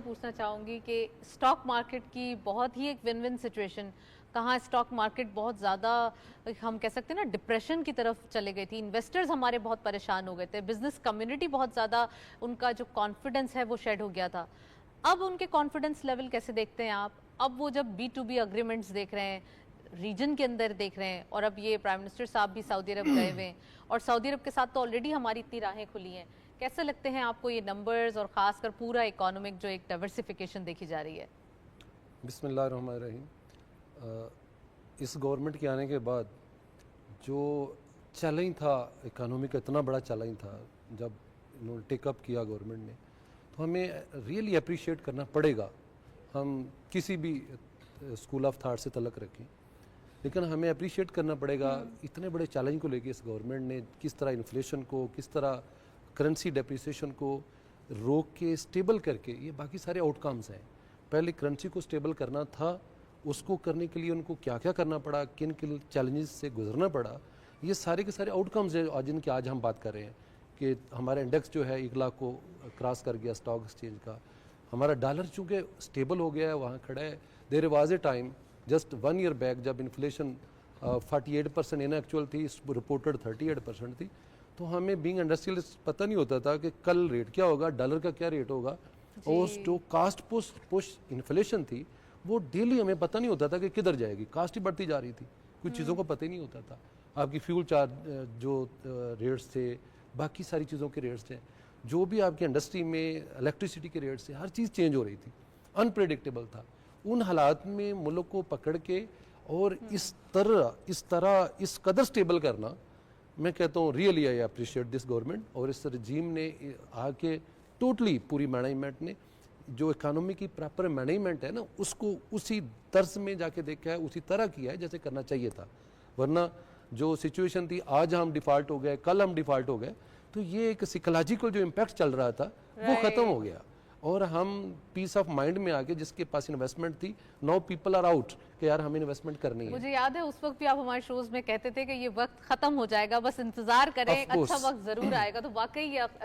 पूछना चाहूंगी कि स्टॉक मार्केट की बहुत ही एक विन विन सिचुएशन, कहाँ स्टॉक मार्केट बहुत ज़्यादा हम कह सकते हैं ना डिप्रेशन की तरफ चले गई थी, इन्वेस्टर्स हमारे बहुत परेशान हो गए थे, बिजनेस कम्युनिटी बहुत ज़्यादा उनका जो कॉन्फिडेंस है वो शेड हो गया था। अब उनके कॉन्फिडेंस लेवल कैसे देखते हैं आप? अब वो जब B2B अग्रीमेंट्स देख रहे हैं, रीजन के अंदर देख रहे हैं, और अब ये प्राइम मिनिस्टर साहब भी सऊदी अरब गए हुए हैं, और सऊदी अरब के साथ तो ऑलरेडी हमारी इतनी राहें खुली हैं, कैसे लगते हैं आपको ये नंबर्स और खासकर पूरा इकोनॉमिक जो एक डाइवर्सिफिकेशन देखी जा रही है? बिस्मिल्लाहिर्रहमानिर्रहीम। इस गवर्नमेंट के आने के बाद जो चैलेंज था इकोनॉमी का, इतना बड़ा चैलेंज था, जब इन्होंने टेकअप किया गवर्नमेंट ने, तो हमें रियली अप्रिशिएट करना पड़ेगा। हम किसी भी स्कूल ऑफ थाट से तलक रखें, लेकिन हमें अप्रिशिएट करना पड़ेगा इतने बड़े चैलेंज को लेके इस गवर्नमेंट ने किस तरह इन्फ्लेशन को, किस तरह करेंसी डेप्रिसिएशन को रोक के स्टेबल करके, ये बाकी सारे आउटकम्स हैं। पहले करेंसी को स्टेबल करना था, उसको करने के लिए उनको क्या क्या करना पड़ा, किन किन चैलेंजेस से गुजरना पड़ा, ये सारे के सारे आउटकम्स हैं जिनकी आज हम बात कर रहे हैं। कि हमारा इंडेक्स जो है 1 लाख को क्रॉस कर गया स्टॉक एक्सचेंज का, हमारा डॉलर चूँकि स्टेबल हो गया है, वहाँ खड़ा है। There was a time just 1 year back जब इन्फ्लेशन 48% इन एक्चुअल थी, रिपोर्टेड 38% थी, तो हमें बीइंग इंडस्ट्रियलिस्ट पता नहीं होता था कि कल रेट क्या होगा, डॉलर का क्या रेट होगा, और जो कास्ट पुश इन्फ्लेशन थी वो डेली हमें पता नहीं होता था कि किधर जाएगी, कास्ट ही बढ़ती जा रही थी, कुछ चीज़ों को पता ही नहीं होता था। आपकी फ्यूल चार्ज जो रेट्स थे, बाकी सारी चीज़ों के रेट्स थे, जो भी आपकी इंडस्ट्री में इलेक्ट्रिसिटी के रेट्स थे, हर चीज़ चेंज हो रही थी, अनप्रेडिक्टेबल था। उन हालात में मुल्क को पकड़ के और इस कदर स्टेबल करना, मैं कहता हूँ really I appreciate this government. और इस रजीम ने आके टोटली पूरी मैनेजमेंट ने जो इकोनॉमी की प्रॉपर मैनेजमेंट है ना, उसको उसी तर्ज में जाके देखा है, उसी तरह किया है जैसे करना चाहिए था। वरना जो सिचुएशन थी, आज हम डिफ़ॉल्ट हो गए, कल हम डिफ़ॉल्ट हो गए, तो ये एक साइकोलॉजिकल जो इम्पैक्ट चल रहा था वो ख़त्म हो गया, और हम पीस ऑफ माइंड में आके, जिसके पास इन्वेस्टमेंट थी, नाउ पीपल आर आउट कि यार हमें इन्वेस्टमेंट करनी है। मुझे याद है उस वक्त भी आप हमारे शोज में कहते थे कि ये वक्त खत्म हो जाएगा, बस इंतजार करें, अच्छा वक्त जरूर आएगा। तो वाकई